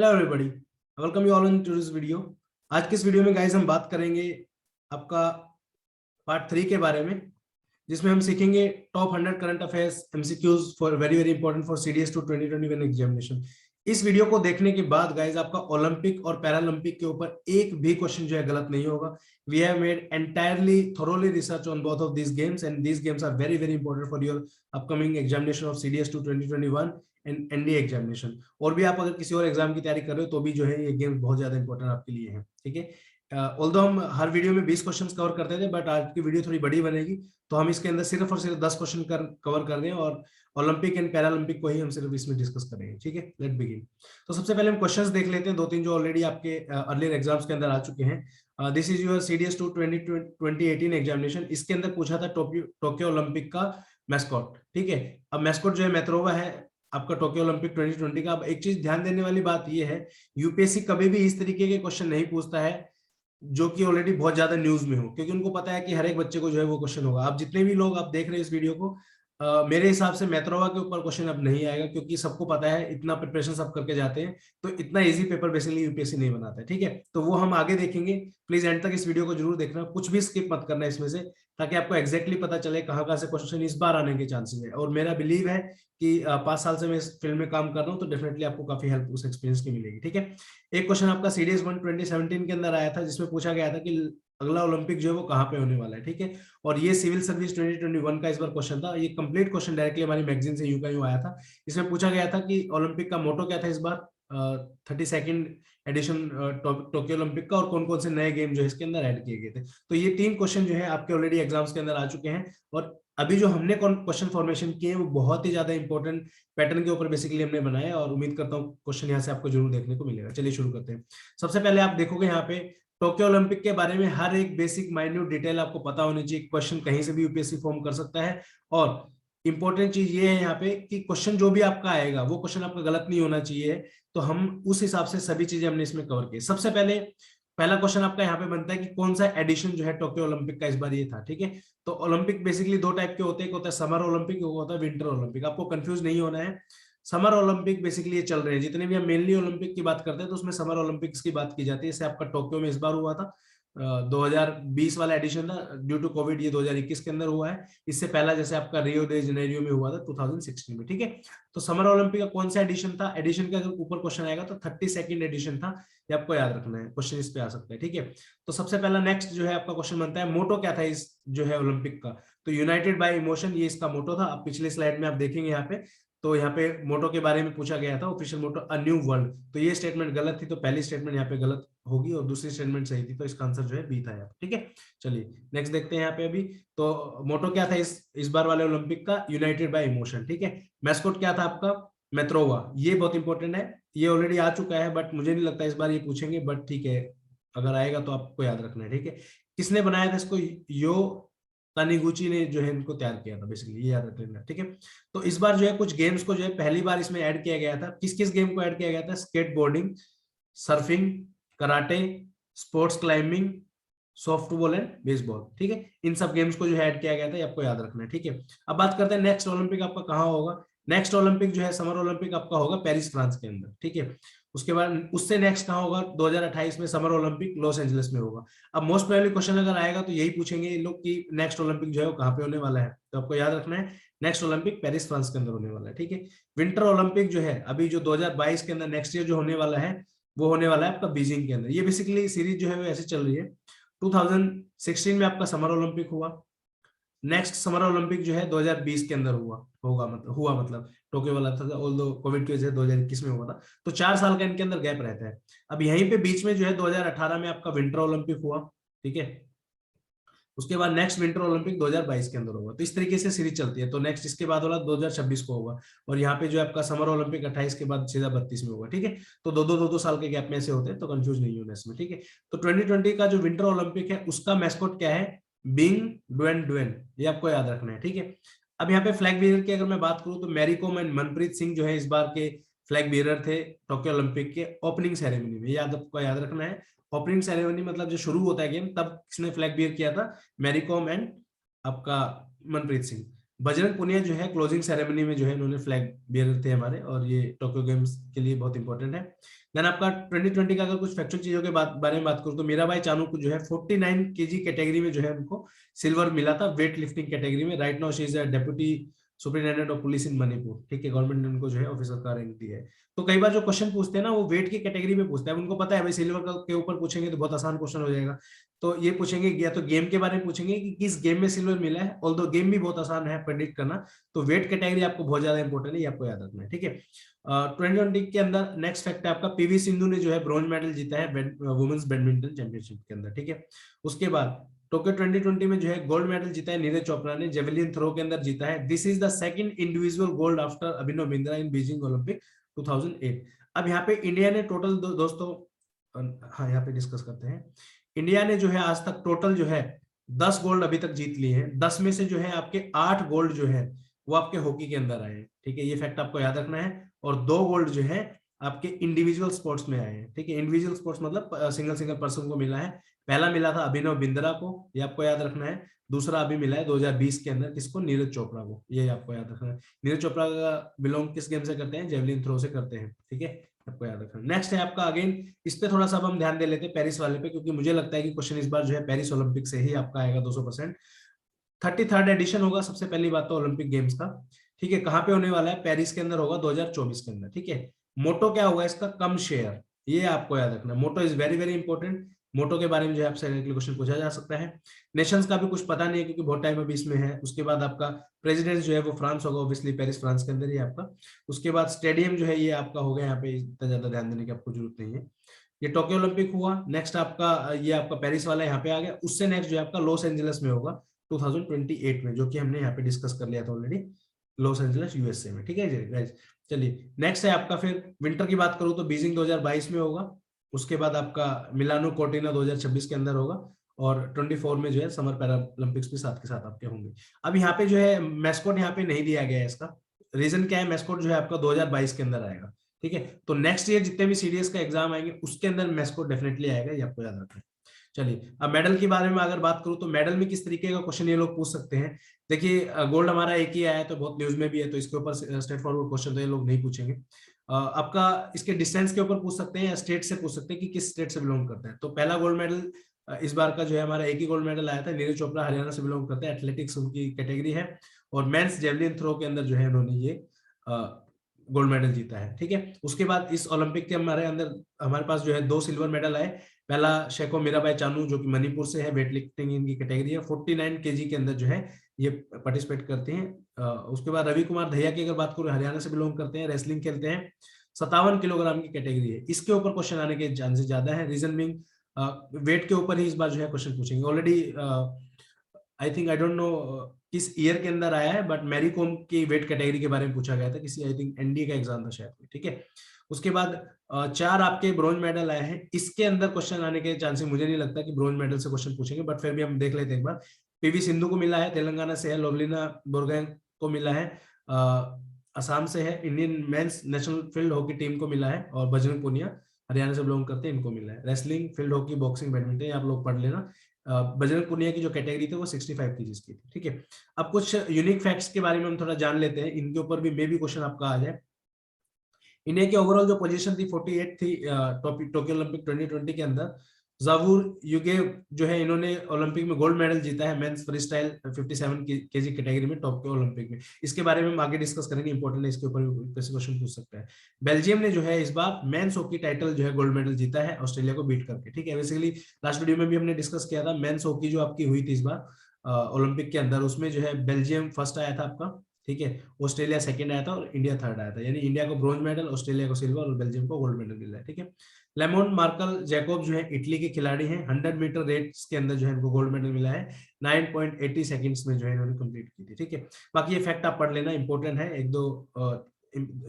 Hello everybody, welcome you all into this video. आज के इस वीडियो में गाइस हम बात करेंगे आपका पार्ट 3 के बारे में, जिसमें हम सीखेंगे top 100 current affairs MCQs for very very important for CDS two 2021 examination. इस वीडियो को देखने के बाद गाइस आपका ओलंपिक और पैरालंपिक के ऊपर एक भी क्वेश्चन जो है गलत नहीं होगा। We have made entirely thoroughly research on both of these games and these games are very very important for your upcoming examination of CDS two 2021 and NDA examination. और भी आप अगर किसी और एग्जाम की तैयारी कर रहे हो तो भी जो है ये गेम बहुत ज्यादा इंपॉर्टेंट आपके लिए है। ठीक है, ऑल्दो हम हर वीडियो में 20 क्वेश्चंस कवर करते थे, बट आज की वीडियो थोड़ी बड़ी बनेगी तो हम इसके अंदर सिर्फ और सिर्फ 10 क्वेश्चन कवर कर रहे हैं और ओलंपिक एंड पैरालंपिक को ही हम सिर्फ इसमें डिस्कस करेंगे। ठीक है, लेट बिगिन। तो सबसे पहले हम क्वेश्चंस देख लेते हैं, दो तीन जो ऑलरेडी आपके अर्लियर एग्जाम्स के अंदर आ चुके हैं। This is your CDS to 2018 examination. इसके अंदर पूछा था टोक्यो ओलंपिक का मैस्कॉट। ठीक है, अब मैस्कॉट जो है मेत्रोवा है आपका टोक्यो ओलंपिक 2020 का। अब एक चीज ध्यान देने वाली बात यह है, यूपीएससी कभी भी इस तरीके के क्वेश्चन नहीं पूछता है जो कि ऑलरेडी बहुत ज्यादा न्यूज में हो, क्योंकि उनको पता है कि हर एक बच्चे को जो है वो क्वेश्चन होगा। आप जितने भी लोग आप देख रहे हैं इस वीडियो को, मेरे हिसाब से मेत्रोवा के ऊपर क्वेश्चन अब नहीं आएगा, क्योंकि सबको पता है इतना प्रिपरेशन सब करके जाते हैं, तो इतना इजी पेपर बेसिकली यूपीएससी नहीं बनाता है। ठीक है, तो वो हम आगे देखेंगे। प्लीज एंड तक इस वीडियो को जरूर देखना, कुछ भी स्किप मत करना इसमें से, ताकि आपको एक्जैक्टली पता चले कहाँ से क्वेश्चन इस बार आने के चांसेस है। और मेरा बिलीव है कि 5 साल से मैं इस फील्ड में काम कर रहा हूँ, तो डेफिनेटली आपको काफी हेल्प उस एक्सपीरियंस की मिलेगी। ठीक है, एक क्वेश्चन आपका सीडीएस 1 2017 के अंदर आया था, जिसमें पूछा गया था कि अगला ओलंपिक जो है वो कहाँ पे होने वाला है। ठीक है, और ये सिविल सर्विस 2021 का इस बार क्वेश्चन था। ये कंप्लीट क्वेश्चन डायरेक्टली हमारी मैगजीन से यूं का यूं आया था। इसमें पूछा गया था कि ओलंपिक का मोटो क्या था इस बार 32nd एडिशन टोक्यो ओलंपिक का, और कौन कौन से नए गेम जो है इसके अंदर ऐड किए गए थे। तो ये 3 क्वेश्चन जो है आपके ऑलरेडी एग्जाम्स के अंदर आ चुके हैं, और अभी जो हमने क्वेश्चन फॉर्मेशन किए वो बहुत ही ज्यादा इंपॉर्टेंट पैटर्न के ऊपर बेसिकली हमने बनाया, और उम्मीद करता हूँ क्वेश्चन यहाँ से आपको जरूर देखने को मिलेगा। चलिए शुरू करते हैं। सबसे पहले आप देखोगे यहाँ पे टोक्यो ओलंपिक के बारे में हर एक बेसिक माइन्यूट डिटेल आपको पता होनी चाहिए। क्वेश्चन कहीं से भी यूपीएससी फॉर्म कर सकता है, और इंपॉर्टेंट चीज ये है यहाँ पे कि क्वेश्चन जो भी आपका आएगा वो क्वेश्चन आपका गलत नहीं होना चाहिए। तो हम उस हिसाब से सभी चीजें हमने इसमें कवर की। सबसे पहले पहला क्वेश्चन आपका यहाँ पे बनता है कि कौन सा एडिशन जो है टोक्यो ओलंपिक का इस बार ये था। ठीक है, तो ओलंपिक बेसिकली 2 टाइप के होते हैं, एक होता है समर ओलंपिक, एक होता है विंटर ओलंपिक। आपको कंफ्यूज नहीं होना है। समर ओलंपिक बेसिकली ये चल रहे हैं, जितने भी हम मेनली ओलंपिक की बात करते हैं तो उसमें समर ओलंपिक्स की बात की जाती है। जैसे आपका टोक्यो में इस बार हुआ था 2020 वाला एडिशन था, ड्यू टू कोविड ये 2021 के अंदर हुआ है। इससे पहला जैसे आपका रियो दे जनेरियो में हुआ था 2016 में। ठीक है, तो समर ओलंपिक का कौन सा एडिशन था, एडिशन का अगर ऊपर क्वेश्चन आएगा तो 32nd एडिशन था, ये आपको याद रखना है, क्वेश्चन इस पे आ सकता है। ठीक है, तो सबसे पहला नेक्स्ट जो है आपका क्वेश्चन बनता है मोटो क्या था इस जो है ओलंपिक का। तो यूनाइटेड बाय इमोशन ये इसका मोटो था। आप पिछले स्लाइड में आप देखेंगे यहाँ पे, तो यहाँ पे मोटो के बारे में पूछा गया था, official motto a new world. तो ये स्टेटमेंट गलत थी, तो पहली स्टेटमेंट यहाँ पे गलत होगी और दूसरी स्टेटमेंट सही थी, तो इसका आंसर जो है बी था यहाँ पे। ठीक है, चलिए नेक्स्ट देखते हैं यहाँ पे अभी। तो मोटो क्या था इस बार वाले ओलंपिक का, यूनाइटेड बाय इमोशन। ठीक है, मैस्कोट क्या था आपका, मेट्रोवा। ये बहुत इंपॉर्टेंट है, ये ऑलरेडी आ चुका है, बट मुझे नहीं लगता इस बार ये पूछेंगे, बट ठीक है अगर आएगा तो आपको याद रखना है। ठीक है, किसने बनाया था इसको, यो तानिगुची ने जो है इनको तैयार किया था, बेसिकली ये याद रख लेना। ठीक है, तो इस बार जो है कुछ गेम्स को जो है पहली बार इसमें ऐड किया गया था। किस किस गेम को ऐड किया गया था, skate boarding, surfing, karate, sports climbing, softball and baseball. ठीक है, इन सब गेम्स को जो है ऐड किया गया था, ये आपको याद रखना है। ठीक है, अब बात करते हैं नेक्स्ट ओलंपिक आपका कहाँ होगा। नेक्स्ट ओलंपिक जो है समर ओलंपिक आपका होगा पेरिस फ्रांस के अंदर। ठीक है, उसके बाद उससे नेक्स्ट कहाँ होगा, 2028 में समर ओलंपिक लॉस एंजलिस में होगा। अब मोस्ट प्रोबेबली क्वेश्चन अगर आएगा तो यही पूछेंगे ये लोग कि नेक्स्ट ओलंपिक जो है वो कहाँ पे होने वाला है, तो आपको याद रखना है नेक्स्ट ओलंपिक पेरिस फ्रांस के अंदर होने वाला है। ठीक है, विंटर ओलंपिक जो है अभी जो 2022 के अंदर नेक्स्ट ईयर जो होने वाला है वो होने वाला है आपका बीजिंग के अंदर। ये बेसिकली सीरीज जो है वो ऐसे चल रही है। 2016 में आपका समर ओलंपिक हुआ, नेक्स्ट समर ओलंपिक जो है 2020 के अंदर मतलब टोक्यो वाला था, ऑल्दो कोविड की वजह से 2021 में हुआ था, तो 4 साल का इनके अंदर गैप रहता है। अब यहीं पे बीच में जो है 2018 में आपका विंटर ओलंपिक हुआ। ठीक है, उसके बाद नेक्स्ट विंटर ओलंपिक 2022 के अंदर होगा। तो इस तरीके से सीरीज चलती है। तो नेक्स्ट इसके बाद वाला 2026 को होगा, और यहाँ पे जो आपका समर ओलंपिक 28 के बाद सीधा 32 में होगा। ठीक है, तो दो साल के गैप में से होते हैं, तो कंफ्यूज नहीं होना इसमें। ठीक है, तो 2020 का जो विंटर ओलंपिक है उसका मैस्कॉट क्या है, बिंग डुएन डुएन, ये आपको याद रखना है। ठीक है, अब यहाँ पे फ्लैग बीरर की अगर मैं बात करूं तो मैरी कॉम एंड मनप्रीत सिंह जो है इस बार के फ्लैग बीरर थे टोक्यो ओलंपिक के ओपनिंग सेरेमनी में, आपको याद रखना है। ओपनिंग सेरेमनी मतलब जो शुरू होता है गेम, तब किसने फ्लैग बीयर किया था, मैरी कॉम एंड आपका मनप्रीत सिंह। बजरंग पुनिया जो है क्लोजिंग सेरेमनी में जो है इन्होंने फ्लैग बियर थे हमारे, और ये टोक्यो गेम्स के लिए बहुत इंपॉर्टेंट है। देन आपका 2020 का अगर कुछ फैक्चुअल चीजों के बारे में बात करूं तो मीराबाई चानू को जो है 49 केजी कैटेगरी में जो है उनको सिल्वर मिला था, वेट लिफ्टिंग कैटेगरी में। Right now she is deputy superintendent of police in Manipur, ठीक है, गवर्नमेंट ने उनको जो है ऑफिसर का रैंक दिया है। तो कई बार जो क्वेश्चन पूछते हैं ना वो वेट की कैटेगरी में पूछते हैं, उनको पता है भाई सिल्वर के ऊपर पूछेंगे तो बहुत आसान क्वेश्चन हो जाएगा, तो ये पूछेंगे या तो गेम के बारे में पूछेंगे कि किस गेम में सिल्वर मिला है, ऑल्दो गेम भी बहुत आसान है प्रेडिक्ट करना, तो वेट कैटेगरी आपको बहुत ज्यादा इंपॉर्टेंट है, ये आपको याद रखना है, ठीक है। 2020 के अंदर नेक्स्ट फैक्ट है आपका पीवी सिंधु ने जो है ब्रॉन्ज मेडल जीता है वुमेन्स बैडमिंटन चैंपियनशिप के अंदर, ठीक है। उसके बाद टोक्यो 2020 में जो है गोल्ड मेडल जीता है नीरज चोपड़ा ने, जेवलिन थ्रो के अंदर जीता है। This is the second individual gold after Abhinav Bindra in Beijing Olympic 2008। अब यहाँ पे इंडिया ने टोटल दोस्तों, हाँ यहाँ पे डिस्कस करते हैं। इंडिया ने जो है आज तक टोटल जो है 10 गोल्ड अभी तक जीत लिए हैं, 10 में से जो है आपके 8 गोल्ड जो है वो आपके हॉकी के अंदर आए हैं, ठीक है, ये फैक्ट आपको याद रखना है। और 2 गोल्ड जो है आपके इंडिविजुअल स्पोर्ट्स में आए हैं, ठीक है, इंडिविजुअल स्पोर्ट्स मतलब सिंगल सिंगल पर्सन को मिला है। पहला मिला था अभिनव बिंद्रा को, ये आपको याद रखना है। दूसरा अभी मिला है 2020 के अंदर किसको, नीरज चोपड़ा को, ये आपको याद रखना है। नीरज चोपड़ा का बिलोंग किस गेम से करते हैं, जेवलिन थ्रो से करते हैं, ठीक है, आपको याद रखना। नेक्स्ट है आपका अगेन, इस पे थोड़ा सा हम ध्यान दे लेते हैं पेरिस वाले पे, क्योंकि मुझे लगता है कि क्वेश्चन इस बार जो है पेरिस ओलंपिक से ही आपका आएगा 200%। 33rd एडिशन होगा सबसे पहली बात तो ओलंपिक गेम्स का, ठीक है। कहाँ पे होने वाला है, पेरिस के अंदर होगा 2024 के अंदर, ठीक है। मोटो क्या होगा इसका, कम शेयर, ये आपको याद रखना। Motto is very very important, मोटो के बारे में जो है आपसे क्वेश्चन पूछा जा सकता है। नेशंस का भी कुछ पता नहीं है क्योंकि बहुत टाइम अभी इसमें है। उसके बाद आपका प्रेसिडेंट जो है वो फ्रांस होगा, ऑब्वियसली पेरिस फ्रांस के अंदर ही आपका। उसके बाद स्टेडियम जो है ये आपका होगा, यहाँ पे इतना ज्यादा ध्यान देने की आपको जरूरत नहीं है। ये टोक्यो ओलंपिक हुआ, नेक्स्ट आपका ये आपका पेरिस वाला यहाँ पे आ गया। उससे नेक्स्ट जो है आपका लॉस एंजलिस में होगा 2028 में, जो कि हमने यहाँ पे डिस्कस कर लिया था ऑलरेडी, लॉस एंजलिस यूएसए में, ठीक है गाइस। चलिए नेक्स्ट है आपका, फिर विंटर की बात करूं तो बीजिंग 2022 में होगा। उसके बाद आपका मिलानो कोर्टिना 2026 के अंदर होगा, और 24 में जो है समर पैरा ओलंपिक्स भी साथ के साथ आपके होंगे। अब यहाँ पे जो है मैस्कोट यहाँ पे नहीं दिया गया है, इसका रीजन क्या है, मैस्कोट जो है आपका 2022 के अंदर आएगा, ठीक है। तो नेक्स्ट ईयर जितने भी सीडीएस का एग्जाम आएंगे उसके अंदर मैस्कोट डेफिनेटली आएगा, ये आपको याद रखना है। चलिए अब मेडल के बारे में अगर बात करूं तो मेडल में किस तरीके का क्वेश्चन ये लोग पूछ सकते हैं। देखिए गोल्ड हमारा एक ही आया है तो बहुत न्यूज में भी है, तो इसके ऊपर स्ट्रेट फॉरवर्ड क्वेश्चन तो ये लोग नहीं पूछेंगे। आपका इसके डिस्टेंस के ऊपर पूछ सकते हैं या स्टेट से पूछ सकते हैं कि किस स्टेट से बिलोंग करते हैं। तो पहला गोल्ड मेडल इस बार का जो है हमारा एक ही गोल्ड मेडल आया था, नीरज चोपड़ा हरियाणा से बिलोंग करते हैं, एथलेटिक्स उनकी कैटेगरी है, और मेंस जेवलिन थ्रो के अंदर जो है उन्होंने ये गोल्ड मेडल जीता है, ठीक है। उसके बाद इस ओलंपिक के हमारे अंदर हमारे पास जो है 2 सिल्वर मेडल आए। पहला शेको मीराबाई चानू जो कि मणिपुर से है, वेट लिफ्टिंग इनकी कैटेगरी है, 49 केजी के अंदर जो है ये पार्टिसिपेट करते हैं। उसके बाद रवि कुमार दहिया की अगर बात करूं, हरियाणा से बिलोंग करते हैं, रेसलिंग खेलते हैं, 57 किलोग्राम की कैटेगरी है। इसके ऊपर क्वेश्चन आने के चांसेस ज्यादा है, रीजन बिंग वेट के ऊपर ही इस बार जो है क्वेश्चन पूछेंगे। Already I think I don't know किस ईयर के अंदर आया है, बट मैरी कॉम की वेट कैटेगरी के बारे में पूछा गया था किसी, आई थिंक एनडीए का एग्जाम था शायद, ठीक है। उसके बाद 4 आपके ब्रॉन्ज मेडल आए हैं, इसके अंदर क्वेश्चन आने के चांसेस मुझे नहीं लगता कि ब्रॉन्ज मेडल से क्वेश्चन पूछेंगे, बट फिर भी हम देख लेते हैं एक बार। पीवी सिंधु को मिला है, तेलंगाना से है, लोवलिना बोरगोहेन को मिला है, असम से है, Indian mains national field hockey team को मिला है, और बजरंग पुनिया हरियाणा से बिलोंग करते हैं, इनको मिला है। Wrestling, field hockey, boxing, badminton आप लोग पढ़ लेना। बजरंग पुनिया की जो कैटेगरी थी वो 65 केजीज की थी, ठीक है। अब कुछ यूनिक फैक्ट्स के बारे में हम थोड़ा जान लेते हैं, इनके ऊपर भी मे भी क्वेश्चन आपका आ जाए। इंडिया की ओवरऑल जो पोजीशन थी 48 थी टोक्यो ओलंपिक 2020 के अंदर। जावूर युगेव जो है इन्होंने ओलंपिक में गोल्ड मेडल जीता है मेंस फ्रीस्टाइल 57 केजी कैटेगरी में टोक्यो ओलंपिक में। इसके बारे में हम आगे डिस्कस करेंगे, इंपॉर्टेंट है, इसके ऊपर क्वेश्चन पूछ सकता है। बेल्जियम ने जो है इस बार मेंस हॉकी टाइटल जो है गोल्ड मेडल जीता है ऑस्ट्रेलिया को बीट करके, ठीक है। बेसिकली लास्ट वीडियो में भी हमने डिस्कस किया था, मेंस हॉकी जो आपकी हुई थी इस बार ओलंपिक के अंदर, उसमें जो है बेल्जियम फर्स्ट आया था आपका, ठीक है, ऑस्ट्रेलिया सेकंड आया था और इंडिया थर्ड आया था, यानी इंडिया को ब्रॉन्ज मेडल, ऑस्ट्रेलिया को सिल्वर और बेल्जियम को गोल्ड मेडल मिला है, ठीक है। लेमोन मार्कल जैकोब जो है इटली के खिलाड़ी हैं, 100 मीटर रेस के अंदर जो है इनको गोल्ड मेडल मिला है, 9.80 सेकंड्स में जो है इन्होंने कंप्लीट की थी, ठीक है। बाकी ये फैक्ट आप पढ़ लेना, इंपॉर्टेंट है, एक दो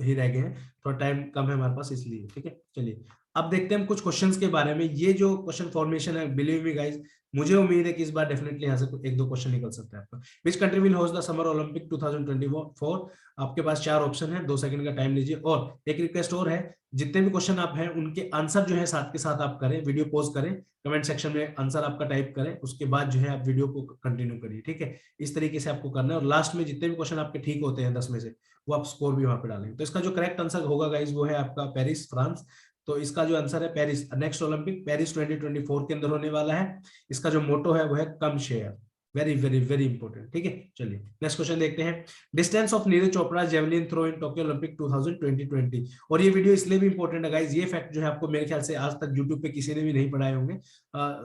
ही रह गए हैं, थोड़ा टाइम कम है हमारे पास इसलिए, ठीक है। चलिए अब देखते हैं हम कुछ क्वेश्चंस के बारे में। ये जो क्वेश्चन फॉर्मेशन है, बिलीव मी गाइस, मुझे उम्मीद है कि इस बार डेफिनेटली यहाँ से एक दो क्वेश्चन निकल सकता है आपका। Which country will host the summer Olympic 2024? आपके पास 4 ऑप्शन है, 2 सेकंड का टाइम लीजिए। और एक रिक्वेस्ट और है, जितने भी क्वेश्चन आप हैं उनके आंसर जो है साथ के साथ आप करें, वीडियो पॉज करें, कमेंट सेक्शन में आंसर आपका टाइप करें, उसके बाद जो है आप वीडियो को कंटिन्यू करिए, ठीक है। इस तरीके से आपको करना है, और लास्ट में जितने भी क्वेश्चन आपके ठीक होते हैं 10 में से, वो आप स्कोर भी वहां पे डालेंगे। तो इसका जो करेक्ट आंसर होगा गाइज वो है आपका पेरिस, फ्रांस। तो इसका जो आंसर है पेरिस, नेक्स्ट ओलंपिक पेरिस 2024 के अंदर होने वाला है। इसका जो मोटो है वो है कम शेयर। वेरी वेरी वेरी इंपॉर्टेंट, ठीक है। चलिए नेक्स्ट क्वेश्चन देखते हैं। Distance of Neeraj Chopra javelin throw in Tokyo Olympic 2020। और ये वीडियो इसलिए भी इंपॉर्टेंट है गाइज, ये फैक्ट जो है आपको मेरे ख्याल से आज तक यूट्यूब पे किसी ने भी नहीं पढ़ाए होंगे,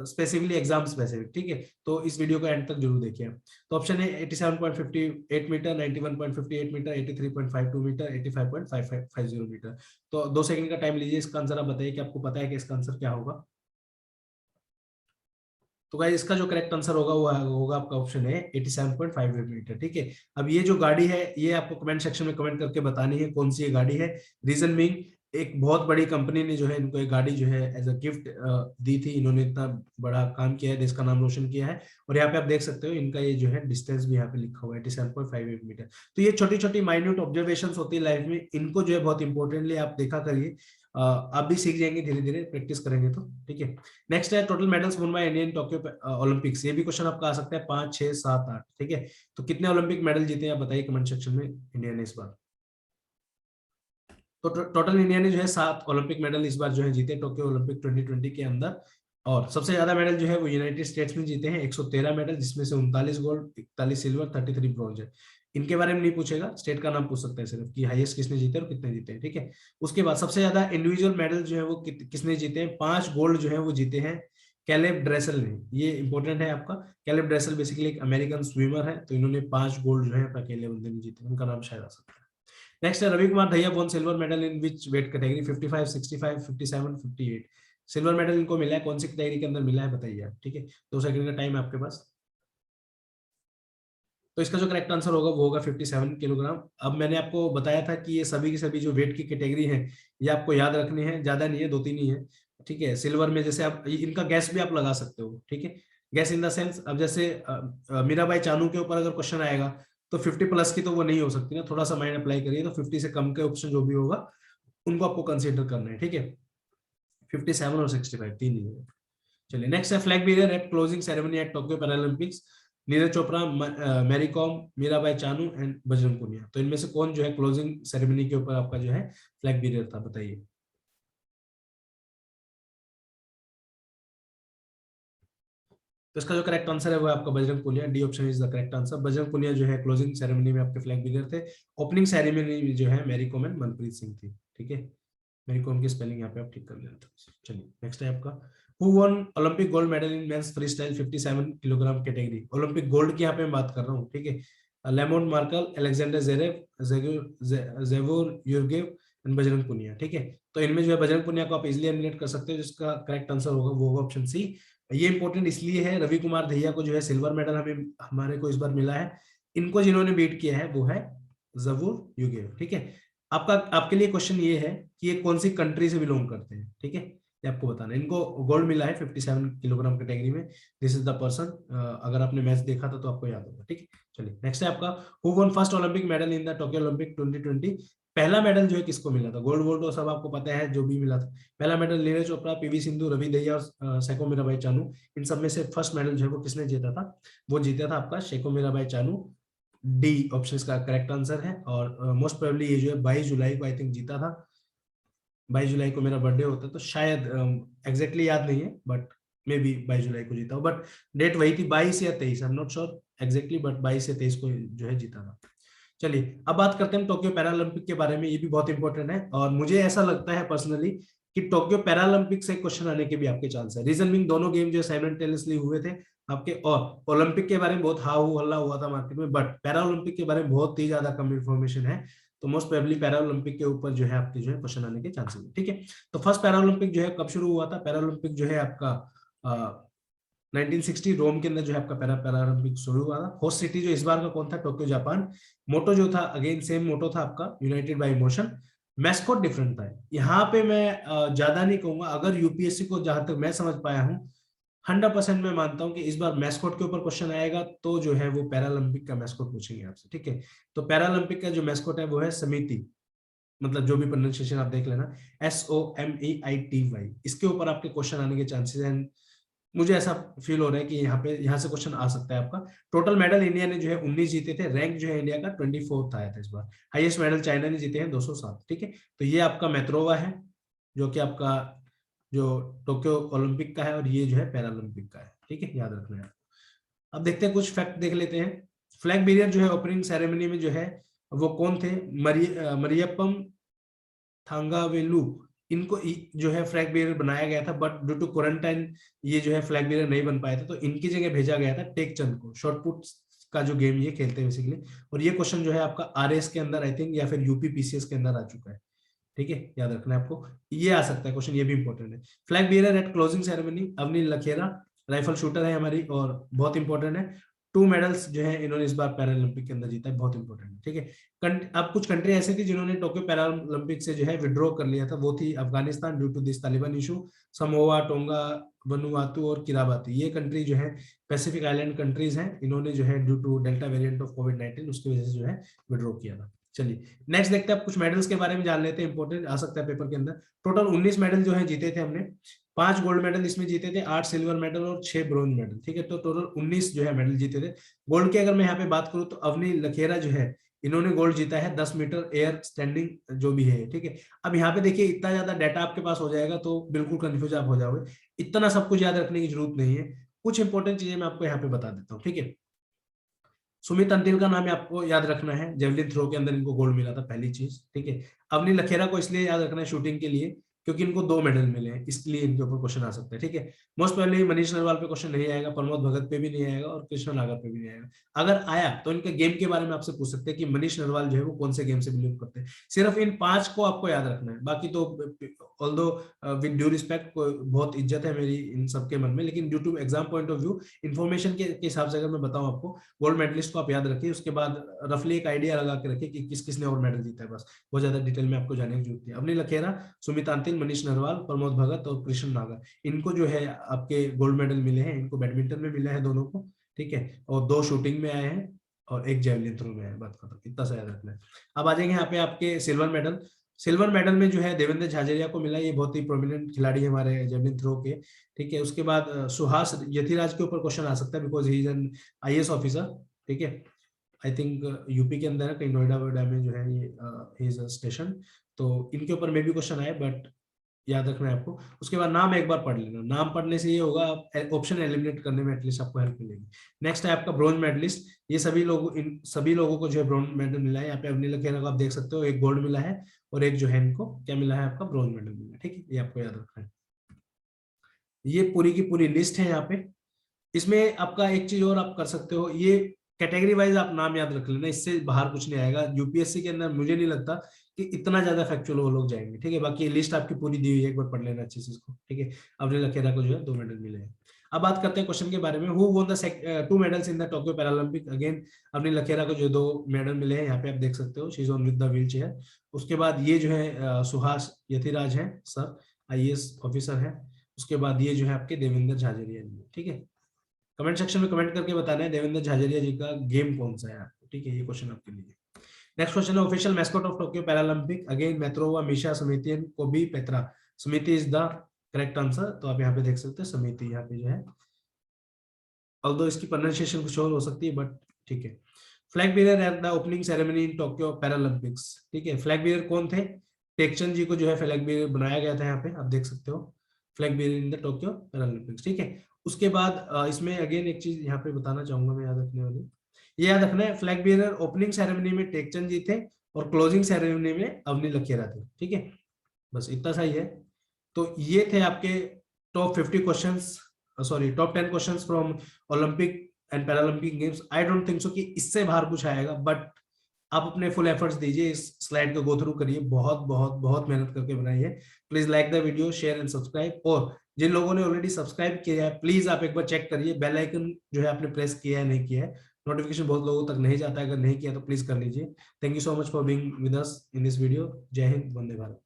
स्पेसिफिकली एग्जाम स्पेसिफिक, ठीक है। तो इस वीडियो को एंड तक जरूर देखिए। तो ऑप्शन है 87.58 मीटर, 91.58 मीटर, 83.52 मीटर, 85.550 मीटर। तो 2 सेकंड का टाइम लीजिए, इसका आंसर आप बताइए कि आपको पता है कि इसका आंसर क्या होगा। तो गाइस इसका जो करेक्ट आंसर होगा वो होगा आपका ऑप्शन है 87.58 मीटर, ठीक है। अब ये जो गाड़ी है ये आपको कमेंट सेक्शन में कमेंट करके बतानी है कौन सी ये गाड़ी है। रीजन बीइंग, एक बहुत बड़ी कंपनी ने जो है इनको एक गाड़ी जो है एज अ गिफ्ट दी थी। इन्होंने इतना बड़ा काम किया है, देश का नाम रोशन किया है। और यहाँ पे आप देख सकते हो इनका ये जो है डिस्टेंस भी यहाँ पे लिखा हुआ है 87.58 मीटर। तो ये छोटी छोटी माइन्यूट ऑब्जर्वेशन होती है लाइफ में, इनको जो है बहुत इंपॉर्टेंटली आप देखा करिए। आप भी सीख जाएंगे धीरे धीरे प्रैक्टिस करेंगे तो, ठीक है। नेक्स्ट है टोटल मेडल्स वोन by India in Tokyo Olympics. ये भी क्वेश्चन आपका आ सकता है 5, 6, 7, 8, ठीक है। तो कितने ओलंपिक मेडल जीते हैं आप बताइए कमेंट सेक्शन में इंडिया ने इस बार। तो टोटल इंडिया ने जो है 7 ओलंपिक मेडल इस बार जो है जीते टोक्यो ओलंपिक 2020 के अंदर। और सबसे ज्यादा मेडल जो है वो यूनाइटेड स्टेट्स में जीते हैं 113 मेडल, जिसमें से 39 गोल्ड, 41 सिल्वर, 33 ब्रॉन्ज है। इनके बारे में नहीं पूछेगा, स्टेट का नाम पूछ सकता है सिर्फ कि हाईएस्ट किसने जीते और कितने जीते हैं, ठीक है। उसके बाद सबसे ज्यादा इंडिविजुअल मेडल जो है वो किसने जीते हैं, 5 गोल्ड जो है वो जीते हैं कैलेब ड्रेसल ने। ये इंपॉर्टेंट है आपका। कैलेब ड्रेसल बेसिकली एक अमेरिकन स्विमर है, तो इन्होंने 5 गोल्ड जो है अकेले बंदे ने जीते, उनका नाम शायद आ सकता है। नेक्स्ट है Ravi Kumar Dahiya won silver medal in which weight category, 55, 65, 57, 58। Silver medal इनको मिला है, कौन सी कैटेगरी के अंदर मिला है बताइए आप, ठीक है। 2 सेकंड का टाइम है आपके पास। तो इसका जो करेक्ट आंसर होगा वो होगा 57 किलोग्राम। अब मैंने आपको बताया था कि ये सभी की सभी जो वेट की कैटेगरी है ये आपको याद रखनी है, ज्यादा नहीं है, 2-3 ही है, ठीक है। सिल्वर में जैसे आप इनका गैस भी आप लगा सकते हो, ठीक है। गैस इन द सेंस, अब जैसे मीराबाई चानू के ऊपर अगर क्वेश्चन आएगा तो 50 प्लस की तो वो नहीं हो सकती ना, थोड़ा सा माइंड अप्लाई करिए। तो 50 से कम के ऑप्शन जो भी होगा उनको आपको कंसिडर करना है, ठीक है। 57 और 65 तीन ही है। चलिए नेक्स्ट है flag bearer at closing ceremony at Tokyo Paralympics, Neeraj Chopra, Mary Kom, Mirabai Chanu and Bajrang Punia. तो इनमें से कौन जो है क्लोजिंग सेरेमनी के ऊपर आपका जो है फ्लैग बेरियर था बताइए। तो इसका जो करेक्ट आंसर है वो आपका Bajrang Punia, D option is the correct answer. Bajrang Punia जो है क्लोजिंग सेरेमनी में आपके फ्लैग बेरियर थे। ओपनिंग सेरेमनी में जो है मैरी कॉम एंड मनप्रीत सिंह थी, ठीक है। मेरी कॉम की स्पेलिंग यहाँ पे आप ठीक कर लेना था। चलिए नेक्स्ट है आपका who won Olympic gold medal in men's freestyle 57 kilogram category. Olympic gold की यहाँ पे मैं बात कर रहा हूँ, ठीक है। लेमोन मार्कल, अलेक्जेंडर जेरेव, जेवोर यूर्गेव एंड बजरंग पुनिया, ठीक है। तो इनमें जो है बजरंग पुनिया को आप इजिली एलिमिनेट कर सकते हो, जिसका करेक्ट आंसर होगा वो होगा ऑप्शन सी। ये इंपॉर्टेंट इसलिए है, रवि कुमार दहिया को जो है सिल्वर मेडल हमें हमारे को इस बार मिला है। इनको जिन्होंने बीट किया है वो है जवूर यूगेव, ठीक है। आपका आपके लिए क्वेश्चन ये है कि ये कौन सी कंट्री से बिलोंग करते हैं, ठीक है। ये आपको बताना है। इनको गोल्ड मिला है 57 किलोग्राम कैटेगरी में। दिस इज द पर्सन, अगर आपने मैच देखा था तो आपको याद होगा, ठीक है। चलिए नेक्स्ट है आपका who one first Olympic medal in the Tokyo Olympic 2020। पहला मेडल जो है किसको मिला था, गोल्ड वोल्ड तो सब आपको पता है जो भी मिला था। पहला मेडल नीरज चोपड़ा, पीवी सिंधु, रवि दहिया और सेको मीराबाई चानू। इन सब में से फर्स्ट मेडल जो है वो किसने जीता था, वो जीता था आपका शेको मीराबाई चानू। डी ऑप्शन इसका करेक्ट आंसर है। और मोस्ट प्रोबेबली ये जो है 22 जुलाई को आई थिंक जीता था। 22 जुलाई को मेरा बर्थडे होता है, तो शायद एग्जैक्टली याद नहीं है, बट मे बी 22 जुलाई को जीता हो। बट डेट वही थी 22 या 23, I am not sure exactly, but 22 या 23 को जो है जीता था। चलिए अब बात करते हैं टोक्यो पैरालंपिक के बारे में। ये भी बहुत इंपॉर्टेंट है और मुझे ऐसा लगता है पर्सनली कि टोक्यो पैरालंपिक से क्वेश्चन आने के भी आपके चांस है। रीजन मीन दोनों गेम जो साइमल्टेनियसली हुए थे आपके। और ओलंपिक के बारे में बहुत हाउ हल्ला हुआ था मार्केट में, बट पैरालंपिक के बारे में बहुत ही ज्यादा कम इंफॉर्मेशन है। तो मोस्ट प्रोबेबली पैरालंपिक के ऊपर जो है आपके जो है क्वेश्चन आने के चांसेस है, ठीक है। तो फर्स्ट पैरालंपिक जो है कब शुरू हुआ था, पैरालंपिक जो है आपका 1960 रोम के अंदर जो है आपका पैरालंपिक शुरू हुआ था। होस्ट सिटी जो इस बार का कौन था, टोक्यो जापान। मोटो जो था अगेन सेम मोटो था आपका, United bye emotion. Mascot different था। यहाँ पे मैं ज्यादा नहीं कहूंगा, अगर यूपीएससी को जहां तक मैं समझ पाया हूँ 100% मैं मानता हूं कि इस बार मैस्कॉट के ऊपर क्वेश्चन आएगा, तो जो है वो पैरालंपिक का मैस्कॉट पूछेंगे आपसे, ठीक है। तो पैरालंपिक का जो मैस्कॉट है वो है समिति, मतलब जो भी प्रोनाउंसिएशन आप देख लेना, SOMEITY, इसके ऊपर आपके क्वेश्चन आने के चांसेस हैं। मुझे ऐसा फील हो रहा है कि यहाँ से क्वेश्चन आ सकता है आपका। टोटल मेडल इंडिया ने जो है 19 जीते थे, रैंक जो है इंडिया का 24th आया था इस बार। हाईएस्ट मेडल चाइना ने जीते हैं 207, ठीक है। तो ये आपका मेट्रोवा है, जो कि आपका जो टोक्यो ओलंपिक का है, और ये जो है पैरालंपिक का है, ठीक है, याद रखना है। अब देखते हैं कुछ फैक्ट देख लेते हैं। फ्लैग बेरियर जो है ओपनिंग सेरेमनी में जो है वो कौन थे, मरियप्पम थांगावेलु, इनको जो है फ्लैग बेरियर बनाया गया था, बट ड्यू टू क्वारंटाइन ये जो है फ्लैग बेरियर नहीं बन पाए थे, तो इनकी जगह भेजा गया था टेकचंद को। शॉर्ट पुट का जो गेम ये खेलते हैं बेसिकली, और ये क्वेश्चन जो है आपका आरएस के अंदर आई थिंक या फिर यूपी पीसीएस के अंदर आ चुका है, ठीक है, याद रखना है आपको। ये आ सकता है क्वेश्चन, ये भी इंपॉर्टेंट है। Flag bearer at closing ceremony, Avani Lekhara rifle shooter है हमारी, और बहुत इंपॉर्टेंट है। 2 मेडल्स जो है इन्होंने इस बार पैरालंपिक के अंदर जीता है, बहुत इंपॉर्टेंट है, ठीक है। अब कुछ कंट्री ऐसे थी जिन्होंने टोक्यो पैरालंपिक से जो है विड्रॉ कर लिया था, वो थी Afghanistan due to this Taliban issue, Samoa, Tonga, Vanuatu और किराबाती, ये कंट्री जो है पैसिफिक आइलैंड कंट्रीज हैं, इन्होंने जो है due to delta variant of कोविड-19 उसकी वजह से जो है विड्रॉ किया था। चलिए नेक्स्ट देखते हैं, कुछ मेडल्स के बारे में जान लेते हैं, इंपॉर्टेंट आ सकता है पेपर के अंदर। टोटल 19 मेडल जो है जीते थे हमने, 5 गोल्ड मेडल इसमें जीते थे, 8 सिल्वर मेडल और 6 ब्रॉन्ज मेडल, ठीक है। तो टोटल 19 जो है मेडल जीते थे। गोल्ड की अगर मैं यहाँ पे बात करूँ तो अवनी लखेरा जो है इन्होंने गोल्ड जीता है 10 मीटर एयर स्टैंडिंग जो भी है, ठीक है। अब यहाँ पे देखिए इतना ज्यादा डाटा आपके पास हो जाएगा तो बिल्कुल कंफ्यूज आप हो जाओगे, इतना सब कुछ याद रखने की जरूरत नहीं है। कुछ इंपॉर्टेंट चीजें मैं आपको यहाँ पे बता देता हूँ, ठीक है। सुमित अंतिल का नाम आपको याद रखना है, जेवलिन थ्रो के अंदर इनको गोल्ड मिला था, पहली चीज, ठीक है। अवनी लखेरा को इसलिए याद रखना है शूटिंग के लिए क्योंकि इनको 2 मेडल मिले हैं, इसलिए इनके ऊपर क्वेश्चन आ सकता है, ठीक है। मोस्ट प्रोबेबली मनीष नरवाल पे क्वेश्चन नहीं आएगा, प्रमोद भगत पे भी नहीं आएगा, और कृष्ण नागर पे भी नहीं आएगा। अगर आया तो इनके गेम के बारे में आपसे पूछ सकते हैं कि मनीष नरवाल जो है वो कौन से गेम से बिलोंग करते हैं। सिर्फ इन 5 को आपको याद रखना है, बाकी तो ऑल्दो विद ड्यू रिस्पेक्ट बहुत इज्जत है मेरी इन सबके मन में, लेकिन due to exam point of view information के हिसाब से अगर मैं बताऊं आपको, गोल्ड मेडलिस्ट को आप याद रखिए, उसके बाद रफली एक आइडिया लगा के रखिए कि किस किसने और मेडल जीता है, बस बहुत ज्यादा डिटेल में आपको जानने की जरूरत है। अवनी लखेरा, सुमित अंतिल, मनीष नरवाल, प्रमोद भगत और कृष्ण नागर, इनको जो है आपके गोल्ड मेडल मिले हैं, इनको बैडमिंटन में मिला है दोनों को, ठीक है, और 2 शूटिंग में आए हैं और 1 जेवलिन थ्रो में आए, बात खत्म, इतना सा याद रखना है। अब आ जाएंगे यहाँ पे आपके सिल्वर मेडल। सिल्वर मेडल में जो है देवेंद्र झाझरिया को मिला, ये बहुत ही प्रोमिनेंट खिलाड़ी है हमारे जेवलिन थ्रो के, ठीक है। उसके बाद सुहास यथिराज के ऊपर क्वेश्चन आ सकता है because he is an IAS officer, ठीक है। आई थिंक यूपी के अंदर है कहीं, नोएडा वोएडा में जो है ये इज स्टेशन, तो इनके ऊपर मे भी क्वेश्चन आए, बट याद रखना है आपको। उसके बाद नाम एक बार पढ़ लेना, नाम पढ़ने से ये होगा ऑप्शन एलिमिनेट करने में एटलीस्ट आपको हेल्प मिलेगी। नेक्स्ट है आपका ब्रॉन्ज मेडलिस्ट, ये सभी लोग, इन सभी लोगों को जो है ब्रॉन्ज मेडल मिला है। यहाँ पे अवनी लखेरा को आप देख सकते हो, 1 गोल्ड मिला है और 1 जो है इनको क्या मिला है, आपका ब्रॉन्ज मेडल मिला है, ठीक है, ये आपको याद रखना है। ये पूरी की पूरी लिस्ट है यहाँ पे। इसमें आपका एक चीज और आप कर सकते हो, ये कैटेगरी वाइज आप नाम याद रख लेना, इससे बाहर कुछ नहीं आएगा यूपीएससी के अंदर। मुझे नहीं लगता कि इतना ज्यादा फैक्चुअल वो लोग जाएंगे, ठीक है। बाकी लिस्ट आपकी पूरी दी हुई है, एक बार पढ़ लेना अच्छे से इसको, ठीक है। अवनी लखेरा को जो है 2 मेडल मिले हैं। अब बात करते हैं क्वेश्चन के बारे में, who won the 2 medals in the Tokyo Paralympic. Again Avani Lekhara को जो 2 मेडल मिले हैं, यहाँ पे आप देख सकते हो, she is on with the wheel chair. उसके बाद ये जो है सुहास यथिराज है सर, आईएएस ऑफिसर है। उसके बाद ये जो है आपके देवेंद्र झाझरिया जी, ठीक है। कमेंट सेक्शन में कमेंट करके बताना है देवेंद्र झाझरिया जी का गेम कौन सा है आपको, ठीक है, ये क्वेश्चन आपके लिए। नेक्स्ट क्वेश्चन है official mascot of Tokyo Paralympic. Again मेट्रोवा, मिशा, समिति, कोबी, पेत्रा। समिति इज द करेक्ट आंसर, तो आप यहाँ पे देख सकते हैं समिति यहाँ पे जो है, ऑल्दो इसकी प्रोनाउंसिएशन कुछ और हो सकती है, बट ठीक है। Flag bear at the opening ceremony in Tokyo Paralympics, ठीक है। फ्लैग बेयर कौन थे, टेकचंद जी को जो है फ्लैग बेयर बनाया गया था, यहाँ पे आप देख सकते हो, flag bearer in the Tokyo Paralympics, ठीक है। उसके बाद इसमें अगेन एक चीज यहाँ पे बताना चाहूंगा मैं, याद रखने वाली, ये याद रखना है, फ्लैग बेयर ओपनिंग सेरेमनी में टेकचंद जी थे और क्लोजिंग सेरेमनी में अवनी लखेरा थे, ठीक है, बस इतना सा ही है। तो ये थे आपके top 50 questions, sorry top 10 questions from Olympic and Paralympic games. I don't think so कि इससे बाहर कुछ आएगा, बट आप अपने फुल एफर्ट्स दीजिए, इस स्लाइड को गो थ्रू करिए, बहुत बहुत बहुत मेहनत करके बनाई है। Please like the video, share and subscribe, और जिन लोगों ने ऑलरेडी सब्सक्राइब किया है प्लीज आप एक बार चेक करिए बेल आइकन जो है आपने प्रेस किया है नहीं किया है, नोटिफिकेशन बहुत लोगों तक नहीं जाता है, अगर नहीं किया तो प्लीज कर लीजिए। Thank you so much for being with us in this video. जय हिंद, वंदे भारत।